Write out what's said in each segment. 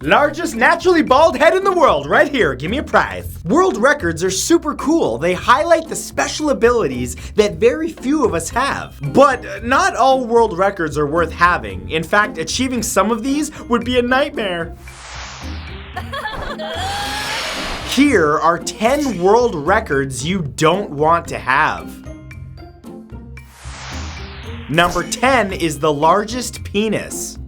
Largest naturally bald head in the world, right here, give me a prize. World records are super cool. They highlight the special abilities that very few of us have. But not all world records are worth having. In fact, achieving some of these would be a nightmare. Here are 10 world records you don't want to have. Number 10 is the largest penis.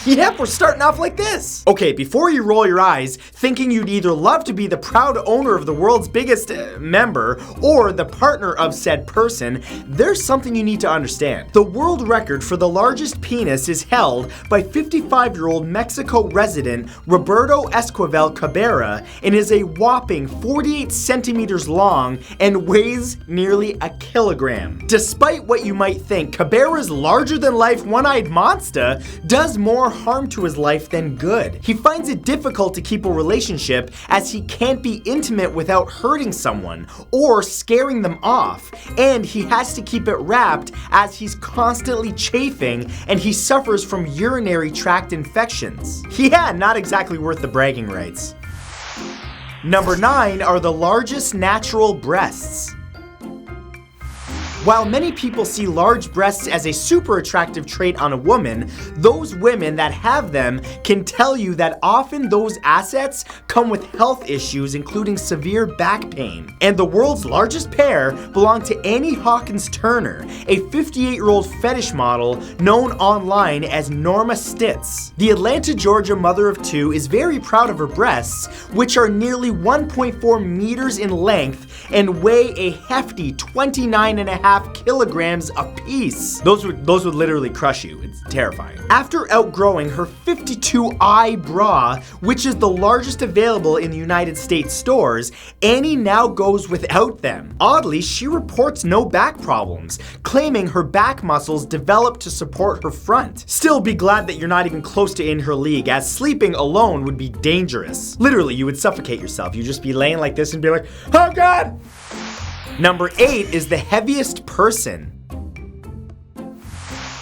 Yep, we're starting off like this. Okay, before you roll your eyes, thinking you'd either love to be the proud owner of the world's biggest member or the partner of said person, there's something you need to understand. The world record for the largest penis is held by 55-year-old Mexico resident Roberto Esquivel Cabrera and is a whopping 48 centimeters long and weighs nearly a kilogram. Despite what you might think, Cabrera's larger-than-life one-eyed monster does more harm to his life than good. He finds it difficult to keep a relationship as he can't be intimate without hurting someone or scaring them off, and he has to keep it wrapped as he's constantly chafing and he suffers from urinary tract infections. Yeah, not exactly worth the bragging rights. Number 9 are the largest natural breasts. While many people see large breasts as a super attractive trait on a woman, those women that have them can tell you that often those assets come with health issues, including severe back pain. And the world's largest pair belong to Annie Hawkins Turner, a 58-year-old fetish model known online as Norma Stitz. The Atlanta, Georgia mother of 2 is very proud of her breasts, which are nearly 1.4 meters in length and weigh a hefty 29.5 kilograms apiece. Those would literally crush you. It's terrifying. After outgrowing her 52i bra, which is the largest available in the United States stores, Annie now goes without them. Oddly, she reports no back problems, claiming her back muscles developed to support her front. Still, be glad that you're not even close to in her league, as sleeping alone would be dangerous. Literally, you would suffocate yourself. You'd just be laying like this and be like, oh God! Number 8 is the heaviest person.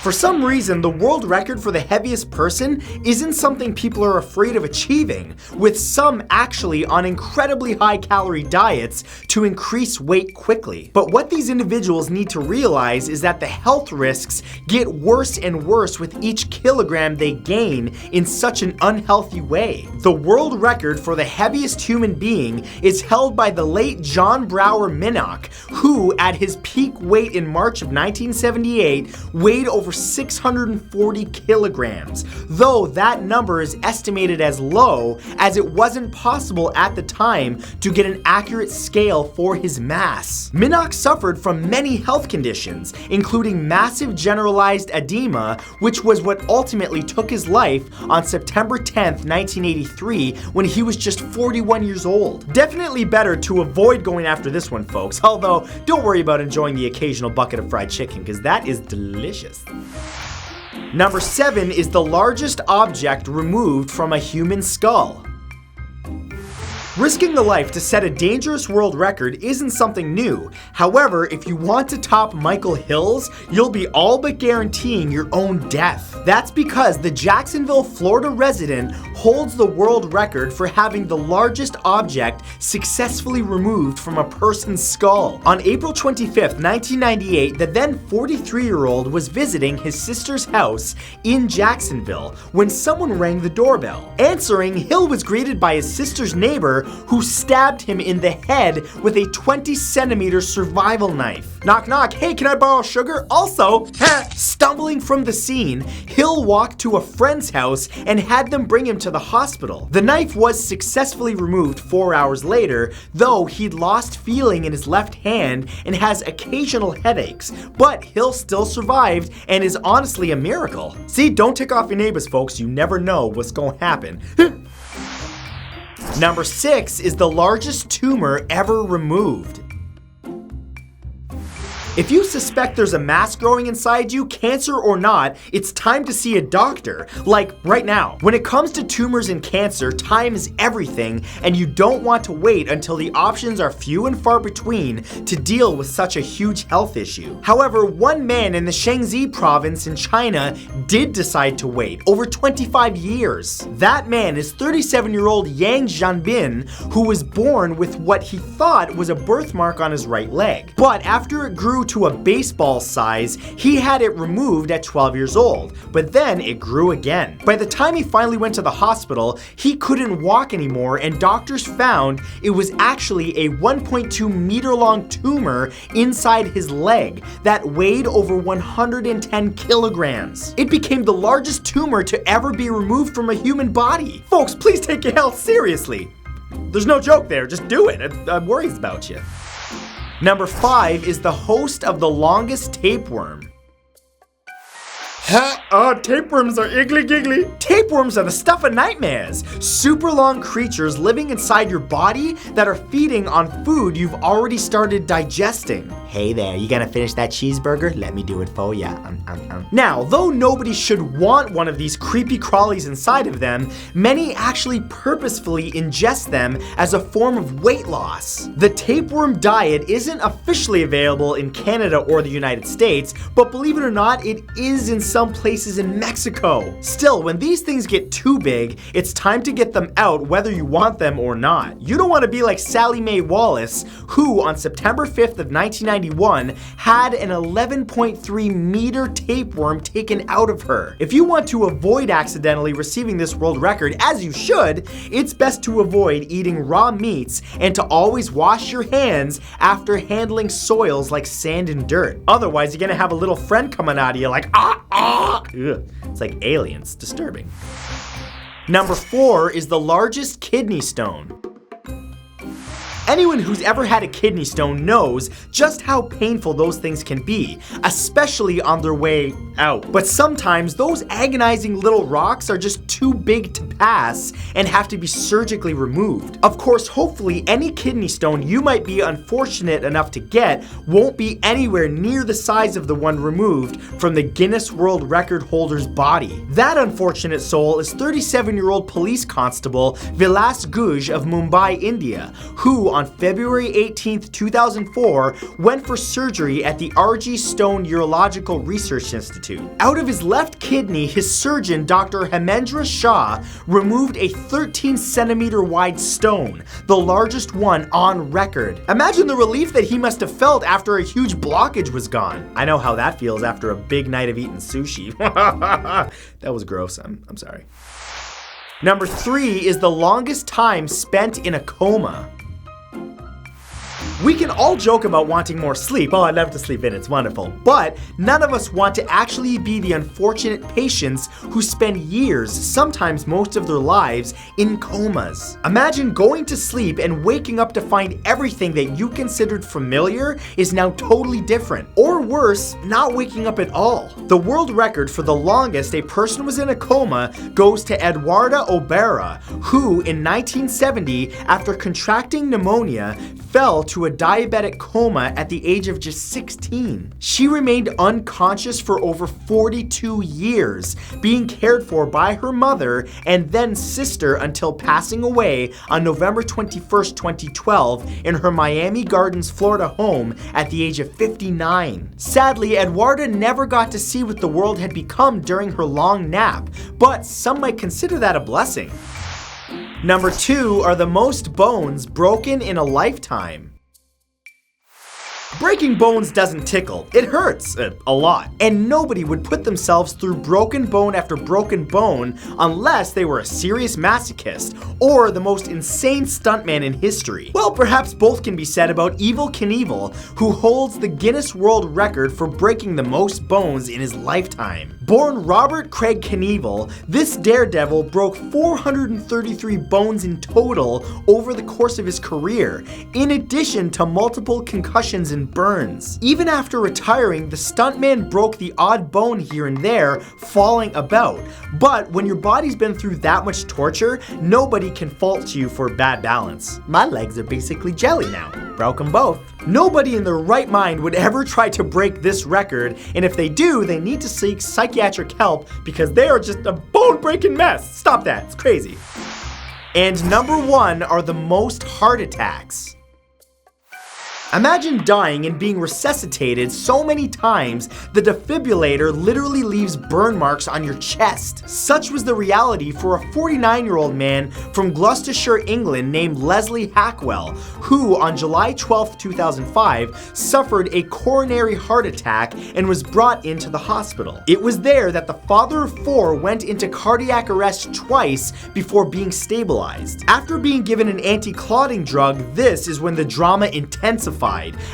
For some reason, the world record for the heaviest person isn't something people are afraid of achieving, with some actually on incredibly high-calorie diets to increase weight quickly. But what these individuals need to realize is that the health risks get worse and worse with each kilogram they gain in such an unhealthy way. The world record for the heaviest human being is held by the late John Brower Minnock, who, at his peak weight in March of 1978, weighed over 640 kilograms, though that number is estimated as low as it wasn't possible at the time to get an accurate scale for his mass. Minnock suffered from many health conditions, including massive generalized edema, which was what ultimately took his life on September 10th, 1983, when he was just 41 years old. Definitely better to avoid going after this one, folks, although don't worry about enjoying the occasional bucket of fried chicken, because that is delicious. Number 7 is the largest object removed from a human skull. Risking the life to set a dangerous world record isn't something new. However, if you want to top Michael Hill's, you'll be all but guaranteeing your own death. That's because the Jacksonville, Florida resident holds the world record for having the largest object successfully removed from a person's skull. On April 25th, 1998, the then 43-year-old was visiting his sister's house in Jacksonville when someone rang the doorbell. Answering, Hill was greeted by his sister's neighbor, who stabbed him in the head with a 20-centimeter survival knife. Knock knock, hey, can I borrow sugar? Also, stumbling from the scene, Hill walked to a friend's house and had them bring him to the hospital. The knife was successfully removed 4 hours later, though he'd lost feeling in his left hand and has occasional headaches, but Hill still survived and is honestly a miracle. See, don't tick off your neighbors, folks. You never know what's gonna happen. Number 6 is the largest tumor ever removed. If you suspect there's a mass growing inside you, cancer or not, it's time to see a doctor, like right now. When it comes to tumors and cancer, time is everything, and you don't want to wait until the options are few and far between to deal with such a huge health issue. However, one man in the Shaanxi province in China did decide to wait over 25 years. That man is 37-year-old Yang Zhanbin, who was born with what he thought was a birthmark on his right leg. But after it grew to a baseball size, he had it removed at 12 years old, but then it grew again. By the time he finally went to the hospital, he couldn't walk anymore, and doctors found it was actually a 1.2 meter long tumor inside his leg that weighed over 110 kilograms. It became the largest tumor to ever be removed from a human body. Folks, please take your health seriously. There's no joke there, just do it. I'm worried about you. Number 5 is the host of the Longest Tapeworm. Tapeworms are iggly giggly. Tapeworms are the stuff of nightmares. Super long creatures living inside your body that are feeding on food you've already started digesting. Hey there, you gonna finish that cheeseburger? Let me do it for ya. Now, though nobody should want one of these creepy crawlies inside of them, many actually purposefully ingest them as a form of weight loss. The Tapeworm Diet isn't officially available in Canada or the United States, but believe it or not, it is in some places in Mexico. Still, when these things get too big, it's time to get them out whether you want them or not. You don't want to be like Sally Mae Wallace, who on September 5th of 1991 had an 11.3 meter tapeworm taken out of her. If you want to avoid accidentally receiving this world record, as you should, it's best to avoid eating raw meats and to always wash your hands after handling soils like sand and dirt. Otherwise, you're gonna have a little friend coming out of you like, Ugh. It's like aliens. Disturbing. Number 4 is the largest kidney stone. Anyone who's ever had a kidney stone knows just how painful those things can be, especially on their way out. But sometimes those agonizing little rocks are just too big to pass and have to be surgically removed. Of course, hopefully any kidney stone you might be unfortunate enough to get won't be anywhere near the size of the one removed from the Guinness World Record holder's body. That unfortunate soul is 37-year-old police constable Vilas Guj of Mumbai, India, who on February 18th, 2004, went for surgery at the R.G. Stone Urological Research Institute. Out of his left kidney, his surgeon, Dr. Hemendra Shah, removed a 13-centimeter wide stone, the largest one on record. Imagine the relief that he must have felt after a huge blockage was gone. I know how that feels after a big night of eating sushi. That was gross, I'm sorry. Number 3 is the longest time spent in a coma. We can all joke about wanting more sleep. Oh, I love to sleep in, it's wonderful. But none of us want to actually be the unfortunate patients who spend years, sometimes most of their lives, in comas. Imagine going to sleep and waking up to find everything that you considered familiar is now totally different. Or worse, not waking up at all. The world record for the longest a person was in a coma goes to Eduarda Obera, who in 1970, after contracting pneumonia, fell to a diabetic coma at the age of just 16. She remained unconscious for over 42 years, being cared for by her mother and then sister until passing away on November 21st, 2012 in her Miami Gardens, Florida home at the age of 59. Sadly, Eduarda never got to see what the world had become during her long nap, but some might consider that a blessing. Number 2 are the most bones broken in a lifetime. Breaking bones doesn't tickle. It hurts a lot. And nobody would put themselves through broken bone after broken bone unless they were a serious masochist or the most insane stuntman in history. Well, perhaps both can be said about Evel Knievel, who holds the Guinness World Record for breaking the most bones in his lifetime. Born Robert Craig Knievel, this daredevil broke 433 bones in total over the course of his career, in addition to multiple concussions and burns. Even after retiring, the stuntman broke the odd bone here and there, falling about. But when your body's been through that much torture, nobody can fault you for bad balance. My legs are basically jelly now. Broke them both. Nobody in their right mind would ever try to break this record, and if they do, they need to seek psychiatric help because they are just a bone-breaking mess. Stop that, it's crazy. And number 1 are the most heart attacks. Imagine dying and being resuscitated so many times the defibrillator literally leaves burn marks on your chest. Such was the reality for a 49-year-old man from Gloucestershire, England named Leslie Hackwell, who on July 12, 2005 suffered a coronary heart attack and was brought into the hospital. It was there that the father of 4 went into cardiac arrest twice before being stabilized. After being given an anti-clotting drug, this is when the drama intensified,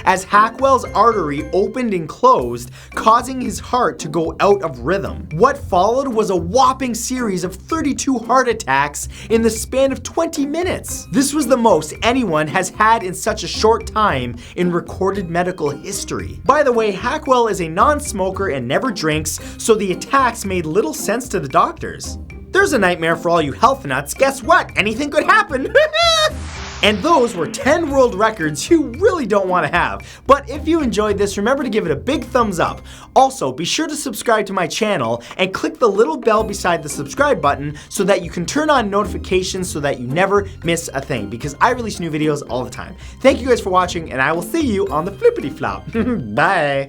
as Hackwell's artery opened and closed, causing his heart to go out of rhythm. What followed was a whopping series of 32 heart attacks in the span of 20 minutes. This was the most anyone has had in such a short time in recorded medical history. By the way, Hackwell is a non-smoker and never drinks, so the attacks made little sense to the doctors. There's a nightmare for all you health nuts. Guess what? Anything could happen. And those were 10 world records you really don't want to have. But if you enjoyed this, remember to give it a big thumbs up. Also, be sure to subscribe to my channel and click the little bell beside the subscribe button so that you can turn on notifications so that you never miss a thing, because I release new videos all the time. Thank you guys for watching, and I will see you on the flippity flop. Bye.